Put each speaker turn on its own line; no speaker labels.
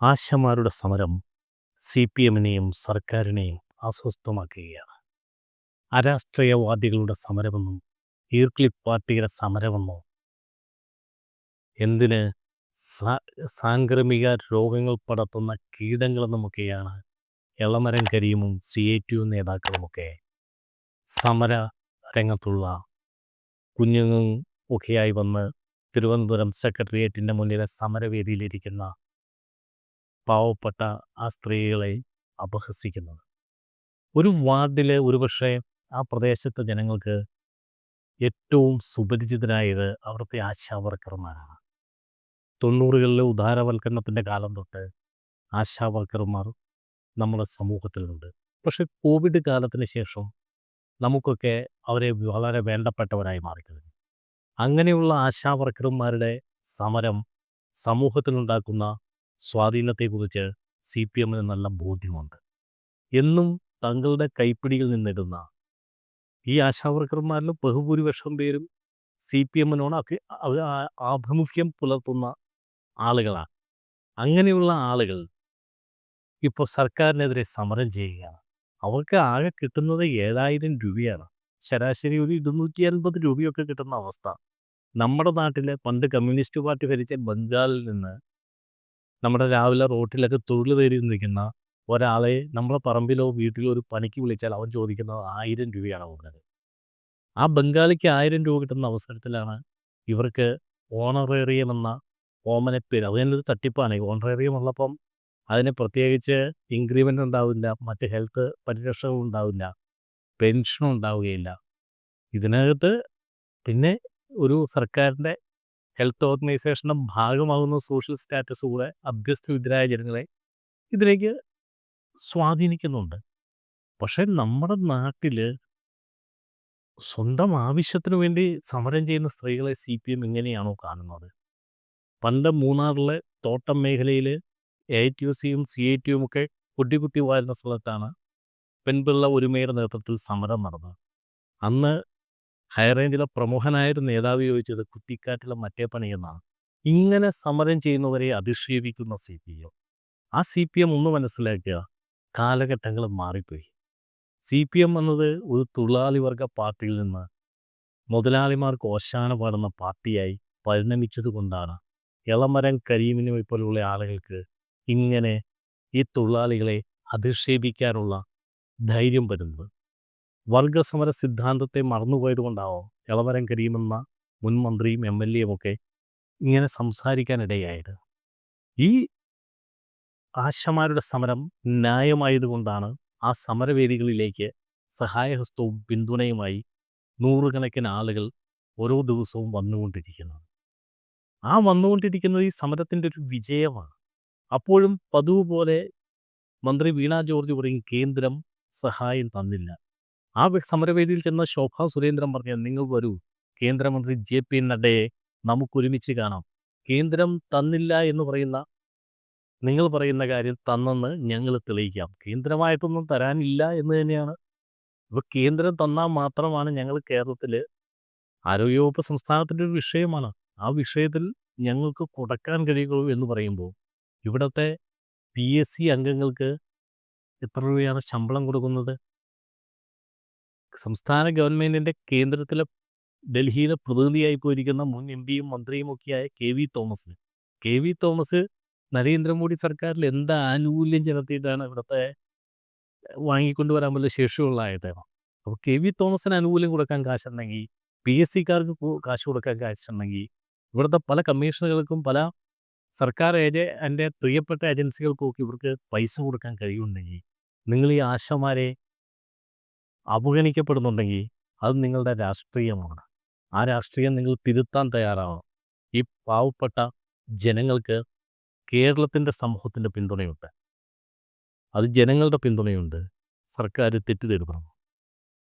ആശമാരുടെ സമരം സിപിഎമ്മിനെയും സർക്കാരിനെയും അസ്വസ്ഥമാക്കുകയാണ്. അരാഷ്ട്രീയവാദികളുടെ സമരമെന്നും ഈർക്കിലി പാർട്ടിയുടെ സമരമെന്നോ എന്തിന് സാംക്രമിക രോഗങ്ങൾ പടർത്തുന്ന കീടങ്ങളെന്നുമൊക്കെയാണ് എളമരം കരീമും CITU നേതാക്കളുമൊക്കെ സമര രംഗത്തുള്ള കുഞ്ഞുങ്ങൾ ഒക്കെയായി വന്ന് തിരുവനന്തപുരം സെക്രട്ടേറിയറ്റിൻ്റെ മുന്നിലെ സമരവേദിയിലിരിക്കുന്ന പാവപ്പെട്ട ആ സ്ത്രീകളെ അപഹസിക്കുന്നത്. ഒരു വാർഡിൽ ഒരുപക്ഷെ ആ പ്രദേശത്തെ ജനങ്ങൾക്ക് ഏറ്റവും സുപരിചിതരായത് അവിടുത്തെ ആശാവർക്കർമാരാണ്. 90കളിലെ ഉദാരവൽക്കരണത്തിൻ്റെ കാലം തൊട്ട് ആശാവർക്കർമാർ നമ്മുടെ സമൂഹത്തിലുണ്ട്. പക്ഷേ കോവിഡ് കാലത്തിന് ശേഷം നമുക്കൊക്കെ അവരെ വളരെ വേണ്ടപ്പെട്ടവരായി മാറിക്കഴിഞ്ഞു. അങ്ങനെയുള്ള ആശാവർക്കർമാരുടെ സമരം സമൂഹത്തിനുണ്ടാക്കുന്ന സ്വാധീനത്തെക്കുറിച്ച് CPMന് നല്ല ബോധ്യമുണ്ട്. എന്നും തങ്ങളുടെ കൈപ്പിടിയിൽ നിന്നിടുന്ന ഈ ആശാവർക്കർമാരിൽ ബഹുഭൂരിപക്ഷം പേരും CPMനോട് ആഭിമുഖ്യം പുലർത്തുന്ന ആളുകളാണ്. അങ്ങനെയുള്ള ആളുകൾ ഇപ്പോൾ സർക്കാരിനെതിരെ സമരം ചെയ്യുകയാണ്. അവർക്ക് ആകെ കിട്ടുന്നത് 7,000 രൂപയാണ്. ശരാശരി ഒരു 250 രൂപയൊക്കെ കിട്ടുന്ന അവസ്ഥ. നമ്മുടെ നാട്ടിൽ പണ്ട് കമ്മ്യൂണിസ്റ്റ് പാർട്ടി ഭരിച്ച ബംഗാളിൽ നിന്ന് നമ്മുടെ രാവിലെ റോട്ടിലൊക്കെ തൊഴിൽ തേടി നിൽക്കുന്ന ഒരാളെ നമ്മളെ പറമ്പിലോ വീട്ടിലോ ഒരു പണിക്ക് വിളിച്ചാൽ അവൻ ചോദിക്കുന്നത് 1000 രൂപയാണ് കൊടുക്കുന്നത്. ആ ബംഗാളിക്ക് 1000 രൂപ കിട്ടുന്ന അവസരത്തിലാണ് ഇവർക്ക് ഓണറേറിയം എന്ന ഓമനപ്പേര്. അത് തന്നെ ഒരു തട്ടിപ്പാണ്. ഓണറേറിയം ഉള്ളപ്പം അതിന് പ്രത്യേകിച്ച് ഇൻക്രിമെൻ്റ് ഉണ്ടാവില്ല, മറ്റ് ഹെൽത്ത് പരിരക്ഷകളും ഉണ്ടാവില്ല, പെൻഷനും ഉണ്ടാവുകയില്ല. ഇതിനകത്ത് പിന്നെ ഒരു സർക്കാരിൻ്റെ ഹെൽത്ത് ഓർഗനൈസേഷൻ്റെ ഭാഗമാകുന്ന സോഷ്യൽ സ്റ്റാറ്റസ് കൂടെ അഭ്യസ്തവിദ്യരായ ജനങ്ങളെ ഇതിലേക്ക് സ്വാധീനിക്കുന്നുണ്ട്. പക്ഷേ നമ്മുടെ നാട്ടിൽ സ്വന്തം ആവശ്യത്തിന് വേണ്ടി സമരം ചെയ്യുന്ന സ്ത്രീകളെ CPM എങ്ങനെയാണോ കാണുന്നത്? പണ്ട് മൂന്നാറിലെ തോട്ടം മേഖലയിൽ AITUCയും CITUവും ഒക്കെ കൊടികുത്തി വാഴുന്ന സ്ഥലത്താണ് പെൺപിള്ള ഒരുമയുടെ നേതൃത്വത്തിൽ സമരം നടന്നത്. അന്ന് ഹൈറേഞ്ചിലെ പ്രമുഖനായൊരു നേതാവ് ചോദിച്ചത് കുറ്റിക്കാട്ടിലെ മറ്റേ പണി എന്നാണ്. ഇങ്ങനെ സമരം ചെയ്യുന്നവരെ അധിക്ഷേപിക്കുന്ന CPM. ആ CPM ഒന്ന് മനസ്സിലാക്കുക, കാലഘട്ടങ്ങൾ മാറിപ്പോയി. CPM എന്നത് ഒരു തൊഴിലാളി വർഗ പാർട്ടിയിൽ നിന്ന് മുതലാളിമാർക്ക് ഓശാന പാടുന്ന പാർട്ടിയായി പരിണമിച്ചത് കൊണ്ടാണ് എളമരം കരീമിനെ പോലുള്ള ആളുകൾക്ക് ഇങ്ങനെ ഈ തൊഴിലാളികളെ അധിക്ഷേപിക്കാനുള്ള ധൈര്യം വരുന്നത്. വർഗസമര സിദ്ധാന്തത്തെ മറന്നുപോയത് കൊണ്ടാവോ എളമരം കരീമെന്ന മുൻ മന്ത്രിയും MLAയും ഒക്കെ ഇങ്ങനെ സംസാരിക്കാനിടയായത്? ഈ ആശമാരുടെ സമരം ന്യായമായതുകൊണ്ടാണ് ആ സമരവേദികളിലേക്ക് സഹായഹസ്തവും പിന്തുണയുമായി നൂറുകണക്കിന് ആളുകൾ ഓരോ ദിവസവും വന്നുകൊണ്ടിരിക്കുന്നത്. ആ വന്നുകൊണ്ടിരിക്കുന്നത് ഈ സമരത്തിൻ്റെ ഒരു വിജയമാണ്. അപ്പോഴും പതിവ് പോലെ മന്ത്രി വീണ ജോർജ് പറയും കേന്ദ്രം സഹായം തന്നില്ല. ആ സമരവേദിയിൽ ചെന്ന ശോഭാ സുരേന്ദ്രൻ പറഞ്ഞ നിങ്ങൾ വരൂ, കേന്ദ്രമന്ത്രി JP നഡ്ഡയെ നമുക്കൊരുമിച്ച് കാണാം. കേന്ദ്രം തന്നില്ല എന്ന് പറയുന്ന നിങ്ങൾ പറയുന്ന കാര്യം തന്നെന്ന് ഞങ്ങൾ തെളിയിക്കാം. കേന്ദ്രമായിട്ടൊന്നും തരാനില്ല എന്ന് തന്നെയാണ്. ഇപ്പോൾ കേന്ദ്രം തന്നാൽ മാത്രമാണ് ഞങ്ങൾ കേരളത്തിൽ ആരോഗ്യവകുപ്പ് സംസ്ഥാനത്തിൻ്റെ ഒരു വിഷയമാണ്. ആ വിഷയത്തിൽ ഞങ്ങൾക്ക് കൊടുക്കാൻ കഴിയുള്ളൂ എന്ന് പറയുമ്പോൾ ഇവിടുത്തെ PSC അംഗങ്ങൾക്ക് എത്ര രൂപയാണ് ശമ്പളം കൊടുക്കുന്നത്? സംസ്ഥാന ഗവൺമെൻറ്റിൻ്റെ കേന്ദ്രത്തിലെ ഡൽഹിയിലെ പ്രതിനിധിയായി പോയിരിക്കുന്ന മുൻ MPയും മന്ത്രിയും ഒക്കെയായ KV തോമസ് നരേന്ദ്രമോദി സർക്കാരിൽ എന്ത് ആനുകൂല്യം ചെലുത്തിയിട്ടാണ് ഇവിടുത്തെ വാങ്ങിക്കൊണ്ടുവരാൻ വല്ല ശേഷിയുള്ള ആയതാണ്. അപ്പോൾ KV തോമസിന് ആനുകൂല്യം കൊടുക്കാൻ കാശുണ്ടെങ്കിൽ, PSCക്കാർക്ക് കാശ് കൊടുക്കാൻ കാശുണ്ടെങ്കിൽ, ഇവിടുത്തെ പല കമ്മീഷനുകൾക്കും പല സർക്കാർ എൻ്റെ പ്രിയപ്പെട്ട ഏജൻസികൾക്കൊക്കെ ഇവർക്ക് പൈസ കൊടുക്കാൻ കഴിയുന്നുണ്ടെങ്കിൽ, നിങ്ങൾ ഈ ആശമാരെ അവഗണിക്കപ്പെടുന്നുണ്ടെങ്കിൽ അത് നിങ്ങളുടെ രാഷ്ട്രീയമാണ്. ആ രാഷ്ട്രീയം നിങ്ങൾ തിരുത്താൻ തയ്യാറാവണം. ഈ പാവപ്പെട്ട ജനങ്ങൾക്ക് കേരളത്തിൻ്റെ സമൂഹത്തിൻ്റെ പിന്തുണയുണ്ട്, അത് ജനങ്ങളുടെ പിന്തുണയുണ്ട്. സർക്കാർ തെറ്റിദ്ധരിക്കണം.